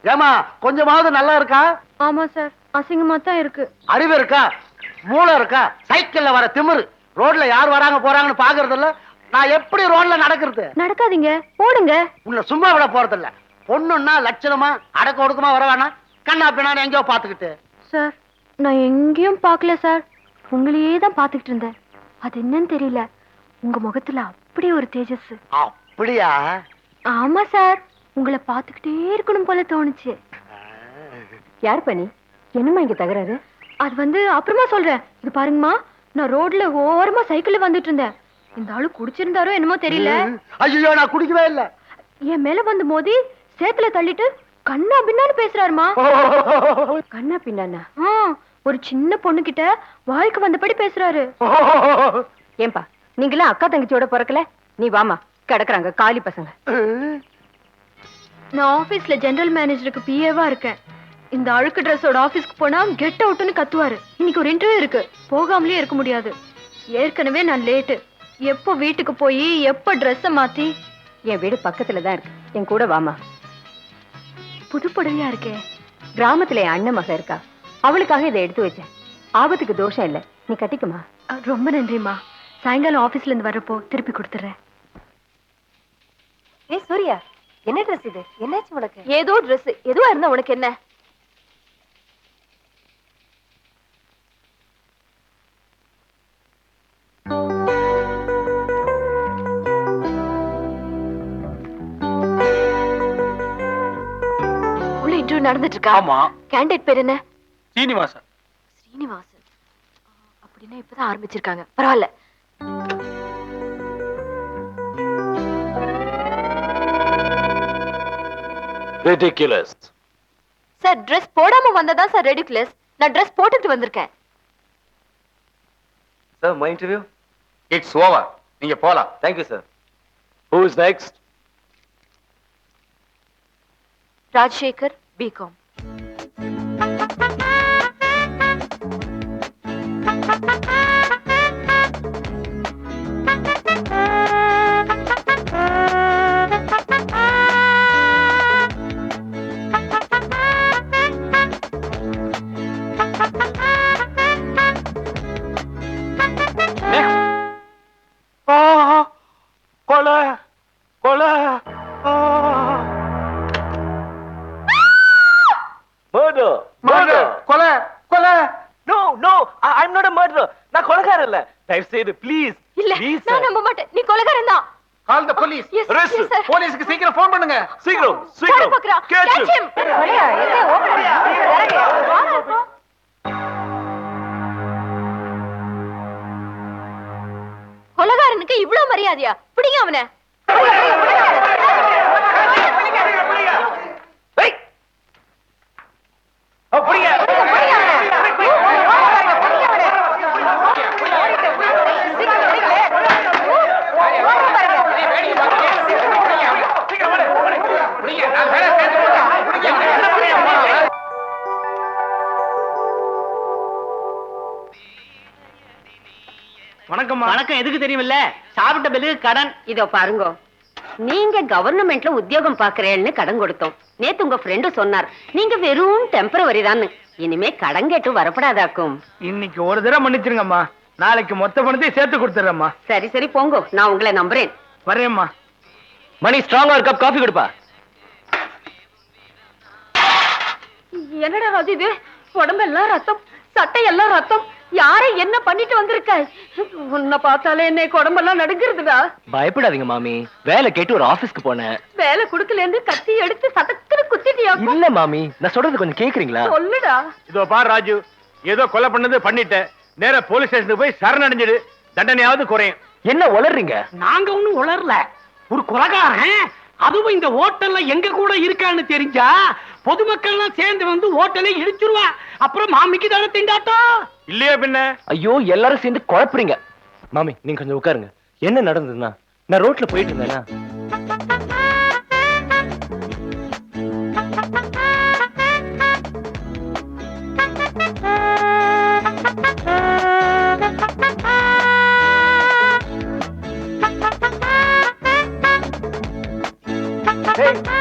ஏமா கொஞ்சமாவது நல்லா இருக்கா? ஆமா சார், அசிங்கமா தான் இருக்கு. அறிவு இருக்கா? மூளை இருக்கா? சைக்கிள்ல வர திமிரு ரோட்ல யார் வராங்க போறாங்கன்னு பாக்குறது இல்ல. நான் எப்படி ரோட்ல நடக்கிறது? நடக்காதீங்க, போடுங்க. உன்னை சும்மா விட போறது இல்ல. பொண்ணுன்னா லட்சணமா அடக்க ஒடுக்கமா வர வேணாம். கண்ணா பின்னான்னு எங்கேயோ பாத்துக்கிட்டு. சார், நான் எங்கேயும் பார்க்கல சார், உங்களையே தான் பாத்துக்கிட்டு இருந்தேன். அது என்னன்னு தெரியல, உங்க முகத்துல அப்படி ஒரு தேஜஸ். அப்படியா? ஆமா சார், உங்களை பாத்துக்கிட்டே இருக்கணும் போல தோணுச்சு. யார் பண்ணி? என்னம்மா இங்க தகராறு? அது வந்து அப்புறமா சொல்றேன். இது பாருங்கம்மா, நான் ரோட்ல ஓரமா சைக்கிள்ல வந்துட்டு இருந்தேன். இந்த ஆளு குடிச்சிருந்தாரோ என்னமோ தெரியல. ஐயோ, நான் குடிக்கவே இல்ல. என் மேல வந்து மோதி சேத்துல தள்ளிட்டு கண்ணா பின்னான்னு பேசுறாருமா. கண்ணா பின்னானா? ஒரு சின்ன பொண்ணு கிட்ட வாய்க்கு வந்தபடி பேசுறாரு. ஏன்பா, நீங்களா அக்கா தங்கச்சியோட பிறக்கல? நீ வாமா, கிடக்குறாங்க காலி பசங்க. நான் ஆபீஸ்ல ஜெனரல் மேனேஜருக்கு பிஏவா இருக்கேன். இந்த அழுக்கு ட்ரெஸ்ஸோட ஆபீஸ்க்கு போனா கெட் அவுட்னு கத்துவாரு. இன்னைக்கு ஒரு இன்டர்வியூ இருக்கு, போகாமலே இருக்க முடியாது. ஏற்கனவே நான் லேட்டு. எப்போ வீட்டுக்கு போய் எப்போ ட்ரெஸ்ஸ மாத்தி? என் வீடு பக்கத்துல தான் இருக்கு, என் கூட வாமா. புது புடவையா இருக்கே. கிராமத்துல என் அண்ணன் மக இருக்கா, அவளுக்காக இதை எடுத்து வச்சேன். ஆபத்துக்கு தோஷம் இல்ல, நீ கட்டிக்குமா. ரொம்ப நன்றிமா. சாயங்காலம் ஆபீஸ்ல இருந்து வரப்போ திருப்பி கொடுத்துறேன். ஏய் சூர்யா, என்ன ட்ரெஸ் இது? என்னாச்சு உனக்கு? ஏதோ ட்ரெஸ், எதுவா இருந்தா உனக்கு என்ன? உள்ள இன்டர்வியூ நடந்துட்டு இருக்கா? ஆமா. கேண்டிடேட் பேர் என்ன? சீனிவாசன். ஸ்ரீனிவாசன். அப்படின்னா இப்பதான் ஆரம்பிச்சிருக்காங்க, பரவாயில்ல. Ridiculous. சார், Dress போடாம வந்ததா சார் ரெடிகுலஸ். நான் Dress போட்டுட்டு வந்திருக்கேன். Sir, my interview? It's over. நீங்க போலாம். Thank you, sir. Who is next? Rajasekar, BCom. கொலை கொலை. Murder! Murder! கொலை கொலை. No, no, I'm not a murderer. நான் கொலைகாரன் இல்ல. தயவு செய்து ப்ளீஸ். இல்ல, நான் நம்ப மாட்டேன். நீ கொலைகாரன் தான். Call the police. Yes, sir. போலீஸ்க்கு சீக்கிரம் ஃபோன் பண்ணுங்க. சீக்கிரம் சீக்கிரம். Catch him. கொலைகாரனுக்கு இவ்ளோ மரியாதையா? பிடிங்க அவனை. ஏய். அப்படியே. வணக்கம். வணக்கம் எதுக்கு தெரியுமில்ல? சாப்பிட்ட பில்லுக்கு கடன். இதோ பாருங்க, நீங்க கவர்மெண்ட்ல உத்தியோகம் பாக்குறேன்னு கடன் கொடுத்தோம். நேத்து உங்க ஃப்ரெண்டு சொன்னார் நீங்க வெறும் டெம்பரவரி தான். இனிமே கடன் கேட்டு வரப்படாதாக்கும். இன்னைக்கு ஒரு தடவை மன்னிச்சிருங்கம்மா, நாளைக்கு மொத்த பணத்தையும் சேர்த்து கொடுத்துறேம்மா. சரி சரி போங்க, நான் உங்களை நம்புறேன். வரேம்மா. மணி ஸ்ட்ராங்கா ஒரு கப் காஃபி கொடுப்பா. என்னடா ராஜு இது? உடம்பெல்லாம் ரத்தம், சட்டையெல்லாம் ரத்தம். யாரை என்ன பண்ணிட்டு வந்திருக்க? உன்னை பார்த்தாலே என்ன உடம்பெல்லாம் நடுங்குறதுடா. பயப்படாதீங்க மாமி, வேலை கேட்டு ஒரு ஆபீஸ்க்கு போனேன். வேலை குடுக்கல இருந்து கத்தி எடுத்து சதக்குன்னு குத்திட்டியா? இல்ல மாமி, நான் சொல்றது கொஞ்சம் கேக்குறீங்களா? சொல்லுடா. இதோ பார் ராஜு, ஏதோ கொலை பண்ணது பண்ணிட்ட, நேரா போலீஸ் ஸ்டேஷனுக்கு போய் சரணடைஞ்சிடு, தண்டனையாவது குறையும். என்ன உளறீங்க? நாங்க ஒண்ணும் உளரல. ஒரு கொலைகாரன் அதுவும் இந்த ஹோட்டல்ல எங்க கூட இருக்கான்னு தெரிஞ்சா பொதுமக்கள் எல்லாம் சேர்ந்து வந்து ஹோட்டலை இடிச்சிருவா. அப்புறம் மாமிக்கு தானே திண்டாட்டம். இல்லையா பின்ன? ஐயோ, எல்லாரும் சேர்ந்து குழப்பறீங்க. மாமி நீங்க கொஞ்சம் உட்காருங்க. என்ன நடந்ததுன்னா, நான் ரோட்ல போயிட்டு இருந்தேனா,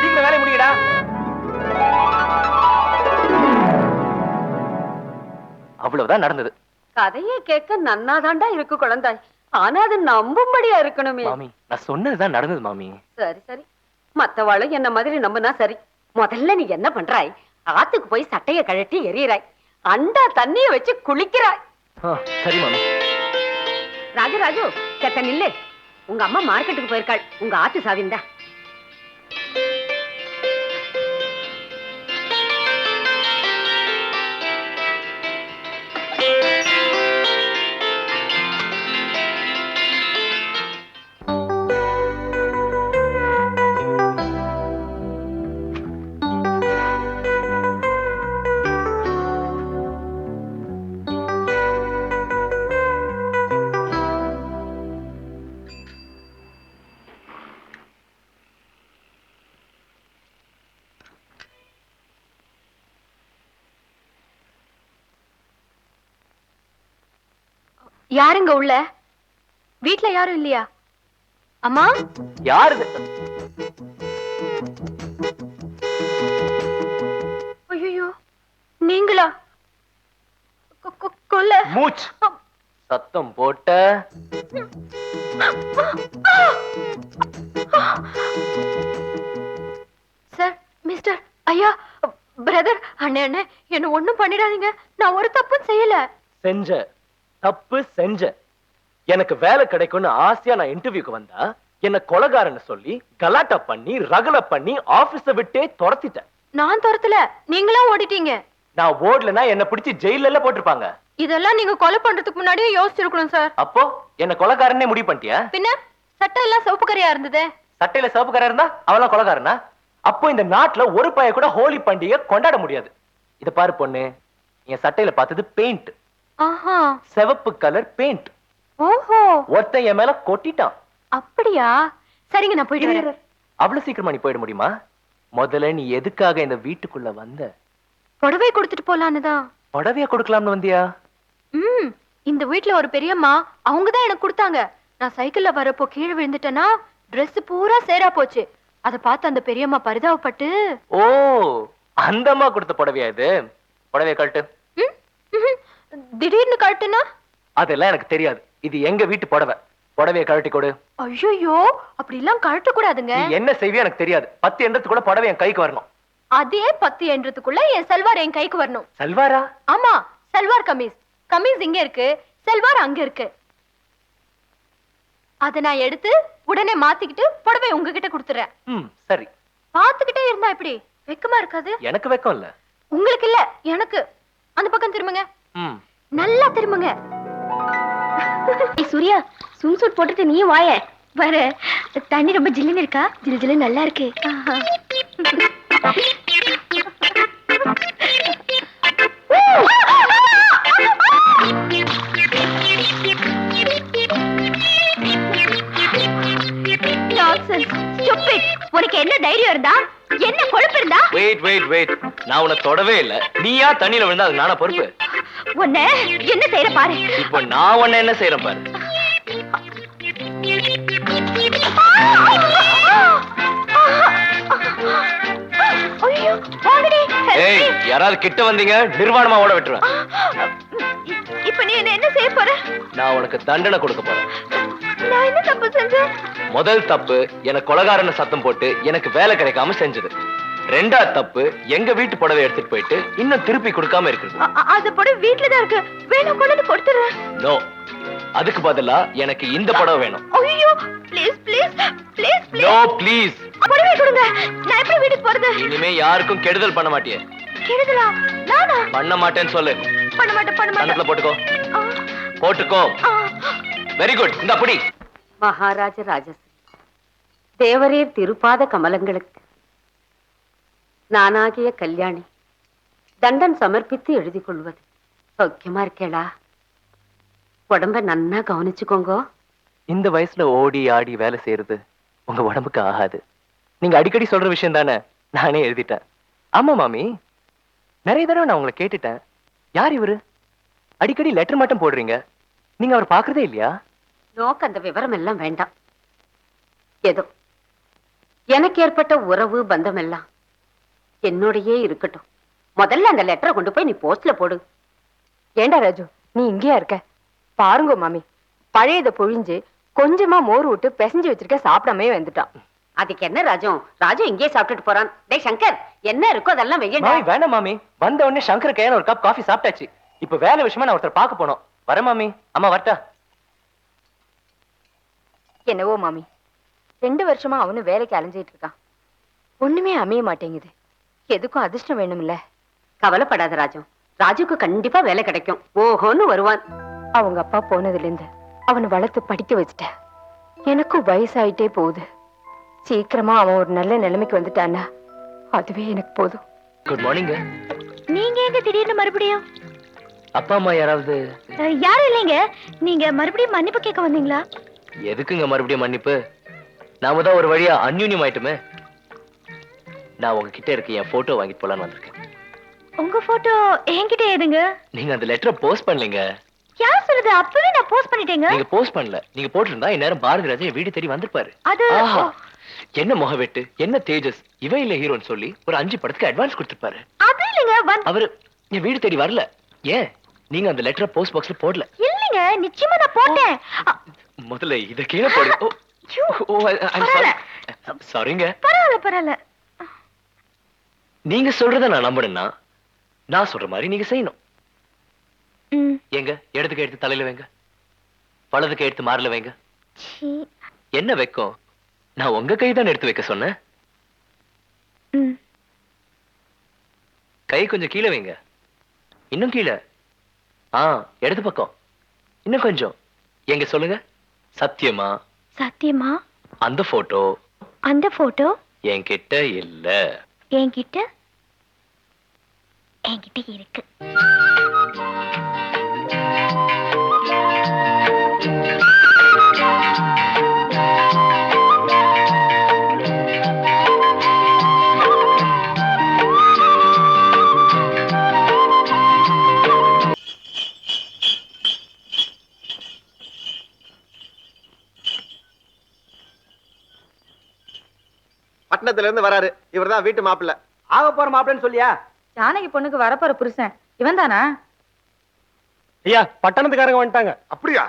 சீக்கிரம் வேலை முடியடா. அவ்வளவுதான் நடந்தது. கதையை கேட்க நன்னாதாண்டா இருக்கு குழந்தாய், ஆனா அது நம்பும்படியா இருக்கணுமே. மாமி நான் சொன்னதுதான் நடந்தது மாமி. சரி சரி, மத்தவாளும் என்ன மாதிரி நம்புனா சரி. முதல்ல நீ என்ன பண்றாய்? ஆத்துக்கு போய் சட்டைய கழட்டி எறியறாய், அண்டா தண்ணிய வச்சு குளிக்கிறாய். சரி மாமி. ராஜராஜு செத்த நில்லு. உங்க அம்மா மார்க்கெட்டுக்கு போயிருக்காள், உங்க ஆத்து சாவிந்தா. யாருங்க உள்ள? வீட்ல யாரும் இல்லையா? அம்மா யாரு? ஐயோ, நீங்களா? கொல்ல மூச் சத்தம் போட்ட. சார், மிஸ்டர், ஐயா, பிரதர், அண்ணே அண்ணே, என்ன ஒண்ணும் பண்ணிடாதீங்க. நான் ஒரு தப்பும் செய்யல. செஞ்ச தப்பு செஞ்ச. எனக்கு வேலை கிடைக்கும்னு ஆசையா நான் இன்டர்வியூக்கு வந்தா என்ன கொலைகாரன்னு சொல்லி கலாட்டா பண்ணி ரகலை பண்ணி ஆபீஸ விட்டே துரத்திட்டேன். நான் துரத்தல, நீங்களா ஓடிட்டீங்க. நான் ஓடலனா என்ன பிடிச்சி ஜெயில போட்டிருப்பாங்க. இதெல்லாம் நீங்க கொலை பண்றதுக்கு முன்னாடியே யோசிச்சிருக்கணும் சார். அப்போ என்ன கொலைகாரனே முடிவு பண்ணிட்டியா? பின்ன சட்டை எல்லாம் சிவப்பு கரையா இருந்ததே. சட்டையில சிவப்பு கரை இருந்தா அவெல்லாம் கொலைகாரனா? அப்போ இந்த நாட்டுல ஒரு பைய கூட ஹோலி பண்டிகை கொண்டாட முடியாது. இத பாரு பொண்ணு, என் சட்டையில பார்த்தது பெயிண்ட். ஆஹா, சிவப்பு கலர் பெயிண்ட். ஓஹோ, ஒருத்தன் என் மேல கொட்டிட்டான். அப்படியா? சரிங்க, நான் போயிட்டு வரேன். அவ்வளவு சீக்கிரமா நீ போயிட முடியுமா? முதல்ல நீ எதுக்காக இந்த வீட்டுக்குள்ள வந்த? புடவை கொடுத்துட்டு போலான்னு தான். புடவைய கொடுக்கலாம்னு வந்தியா? இந்த வீட்ல ஒரு பெரியம்மா, அவங்கதான் எனக்கு கொடுத்தாங்க. நான் சைக்கிள்ல வரப்போ கீழே விழுந்துட்டேன்னா Dress பூரா சேரா போச்சு. அத பார்த்து அந்த பெரியம்மா பரிதாபப்பட்டு. ஓ, அந்தம்மா கொடுத்த புடவையா இது? புடவைய கழட்டு. திடீர்னு கழட்டுனா? அதெல்லாம் எனக்கு தெரியாது. இது எங்க வீட்டு புடவை. புடவைய கழட்டி கொடு. ஐயோ, அப்படி எல்லாம் கழட்ட கூடாதுங்க. நீ என்ன செய்வியா எனக்கு தெரியாது. 10 எண்ணத்துக்குள்ள புடவை என் கைக்கு வரணும். அதே 10 என்றதுக்குள்ள என் செல்வார் என் கைக்கு வரணும். செல்வாரா? ஆமா, செல்வார் கமீஸ். கமீஸ் இங்க இருக்கு, செல்வார் அங்க இருக்கு. அத நான் எடுத்து உடனே மாத்திக்கிட்டு புடவை உங்ககிட்ட கொடுத்துறேன். சரி. பாத்துக்கிட்டே இருந்தா எப்படி? வெக்கமா இருக்காது? எனக்கு வெக்கம் இல்ல. உங்களுக்கு இல்ல, எனக்கு. அந்த பக்கம் திரும்புங்க. நல்லா திரும்புங்க. சூர்யா, ஸ்விம் சூட் போட்டுட்டு நீ வாய. வர. தண்ணி ரொம்ப ஜில்லுன்னு இருக்கா? ஜில்லு ஜில்லு நல்லா இருக்கு. உனக்கு என்ன தைரியம் இருந்தா, என்ன கொழுப்பு இருந்தா? வெயிட். நான் உன்னை தொடவே இல்ல. நீயா தண்ணியில விழுந்தா அது நானா பொறுப்பு? உன்னை என்ன செய்யற பாரு. இப்போ நான் உன்னை என்ன செய்யறேன் பாரு. ஏய், யாராவது கிட்ட வந்தீங்க நிர்வாணமா ஓட விட்டுருவேன். இப்ப நீ என்ன செய்ய போற? நான் உனக்கு தண்டனை கொடுக்க போறேன். நான் என்ன தப்பு செஞ்சேன்? முதல் தப்பு எனக்கு கொலைகாரன சத்தம் போட்டு எனக்கு வேலை கிடைக்காம செஞ்சது. ரெண்டாவது தப்பு எங்க வீட்டு புடவை எடுத்துட்டு போயிட்டு இன்னும் திருப்பி கொடுக்காம இருக்குது. அது புடவை வீட்ல தான் இருக்கு, வேணா கொண்டு கொடுத்துறேன். நோ, அதுக்கு பதிலா எனக்கு இந்த புடவை வேணும். ஐயோ, please please please please. No please. புடவை கொடுங்க. நான் எப்படி வீட்டுக்கு போறது? இனிமே யாருக்கும் கெடுதல் பண்ண மாட்டியே. கெடுதலா? நானா? பண்ண மாட்டேன்னு சொல்லு. பண்ண மாட்டேன். கணக்குல போட்டுக்கோ. போட்டுக்கோ. Very good. இந்த அப்படி மகாராஜ ராஜஸ்ரீ தேவரீர் திருப்பாத கமலங்களுக்கு நானாகிய கல்யாணி தண்டன் சமர்ப்பித்து எழுதி கொள்வது. சௌக்கியமா இருக்கேளா? உடம்ப நன்னா கவனிச்சுக்கோங்க. இந்த வயசுல ஓடி ஆடி வேலை செய்யறது உங்க உடம்புக்கு ஆகாது. நீங்க அடிக்கடி சொல்ற விஷயம் தானே, நானே எழுதிட்டேன். ஆமா மாமி, நிறைய தடவை நான் உங்களை கேட்டுட்டேன். யார் இவரு? அடிக்கடி லெட்டர் மட்டும் போடுறீங்க, நீங்க அவர் பாக்குறதே இல்லையா? நோக்கு அந்த விவரம் எல்லாம் வேண்டாம். ஏதோ எனக்கு ஏற்பட்ட உறவு பந்தம் எல்லாம் என்னோடையே இருக்கட்டும். முதல்ல அந்த லெட்டரை கொண்டு போய் நீ போஸ்ட்ல போடு. ஏண்டா ராஜு நீ இங்கேயா இருக்க? பாருங்க மாமி, பழையத பொழிஞ்சு கொஞ்சமா மோர் விட்டு பிசைஞ்சு வச்சிருக்க, சாப்பிடாமே வந்துட்டான். அதுக்கு என்ன ராஜு? ராஜு இங்கேயே சாப்பிட்டுட்டு போறான். டேய் சங்கர், என்ன இருக்கோ அதெல்லாம் வெய்யண்டா. மாமி வேணாம் மாமி, வந்த உடனே சங்கர் கையால ஒரு கப் காஃபி சாப்பிட்டாச்சு. இப்ப வேலை விஷயமா நான் ஒருத்தர் பார்க்க போனோம். வர மாமி. அம்மா வரட்டா? என்னவோ மாமி, 2 வருஷமா அவனு வேலைக்கு அலைஞ்சிட்டு இருக்கான். ஒண்ணுமே அமைய மாட்டேங்குது. எதுக்கும் அதிர்ஷ்டம் வேணும்ல. கவலைப்படாத ராஜு, ராஜுக்கு கண்டிப்பா வேலை கிடைக்கும். ஓஹோன்னு வருவான். அவங்க அப்பா போனதுல இருந்து அவனை வளர்த்து படிக்க வச்சுட்ட. எனக்கும் வயசாயிட்டே போகுது. சீக்கிரமா அவன் ஒரு நல்ல நிலைமைக்கு வந்துட்டான்னா அதுவே எனக்கு போதும். Good morning. நீங்க எங்க திடீர்னு மறுபடியும்? அப்பா அம்மா யாராவது? யாரும் இல்லைங்க. நீங்க மறுபடியும் மன்னிப்பு கேட்க வந்தீங்களா? எதுக்குங்க மறுபடியும் மன்னிப்பு? நாம தான் ஒரு வழியா அந்யூன்யம் ஆயிட்டுமே. நான் உங்ககிட்ட இருக்க என் போட்டோ வாங்கிட்டு போலான்னு வந்திருக்கேன். உங்க போட்டோ என்கிட்ட ஏதுங்க? நீங்க அந்த லெட்டரை போஸ்ட் பண்ணலீங்க. யார் சொல்லுது? அப்பவே நான் போஸ்ட் பண்ணிட்டேங்க. நீங்க போஸ்ட் பண்ணல. நீங்க போட்டிருந்தா இந்நேரம் பாரதி ராஜா வீடு தேடி வந்திருப்பாரு. அது ஆஹா, என்ன முகவெட்டு, என்ன தேஜஸ், இவன் இல்ல ஹீரோன்னு சொல்லி ஒரு 5 படத்துக்கு அட்வான்ஸ் கொடுத்திருப்பாரு. அது இல்லைங்க. அவரு என் வீடு தேடி வரல. ஏன் நீங்க அந்த லெட்டரை போஸ்ட் பாக்ஸ்ல போடல? இல்லைங்க, நிச்சயமா நான் போட்டேன். முதல்ல இத கீழே போடு. சாரிங்க. பரவாயில்ல. நீங்க சொல்றத நான் நம்பணும்னா நான் சொல்ற மாதிரி நீங்க செய்யணும். ம். எங்க இடத்துக்கு எடுத்து தலையில வைங்க, வலதுக்கு எடுத்து மாறல வைங்க. சீ. என்ன வைக்கும்? நான் உங்க கை தான் எடுத்து வைக்க சொன்னேன். ம். கை கொஞ்சம் கீழே வைங்க. இன்னும் கீழே. இடது பக்கம். இன்னும் கொஞ்சம். எங்க சொல்லுங்க. சத்தியமா? சத்தியமா? அந்த போட்டோ என்கிட்ட இல்ல. என்கிட்ட இருக்கு. பட்டணத்துல இருந்து வராரு. இவர்தான் வீட்டு மாப்பிள்ளை. ஆக போற மாப்பிள்ளைன்னு சொல்லியா? ஜானகி பொண்ணுக்கு வரப்போற புருஷன் இவன் தானா? ஐயா, பட்டணத்துக்காரங்க வந்துட்டாங்க. அப்படியா?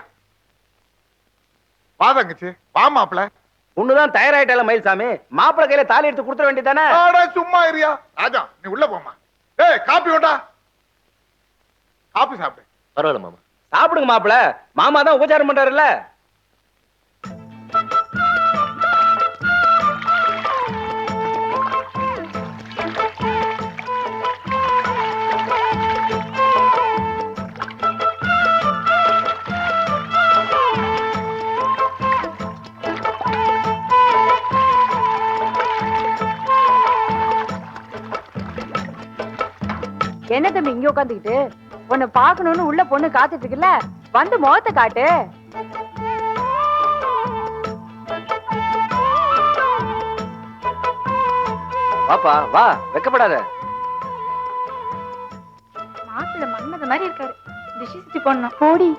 வா தங்கச்சி, வா மாப்பிள. ஒண்ணுதான் தயாராயிட்டால மயில்சாமி. மாப்பிள்ளை கையில தாலி எடுத்து கொடுத்துட வேண்டியதானே? சும்மா இருயா ராஜா, நீ உள்ள போமா. ஏய், காப்பி வேண்டா? காப்பி சாப்பிடு. பரவாயில்ல மாமா. சாப்பிடுங்க மாப்பிள்ளை. மாமா தான் உபச்சாரம் பண்றாருல்ல. என்ன தம்பி இங்க உட்காந்துக்கிட்டு? உன்னை பாக்கணும்னு உள்ள பொண்ணு காத்துட்டு இருக்குல்ல, வந்து முகத்தை காட்டு. வாப்பா வா, வெக்கப்படாத. மாப்பிள்ளை மன்மத மாதிரி இருக்காரு. திஷி சுத்தி போடணும். போடி.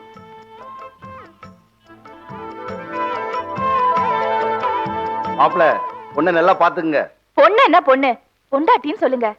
மாப்பிள்ளை, பொண்ணை நல்லா பாத்துக்குங்க. பொண்ணு என்ன பொண்ணு? பொண்டாட்டின்னு சொல்லுங்க.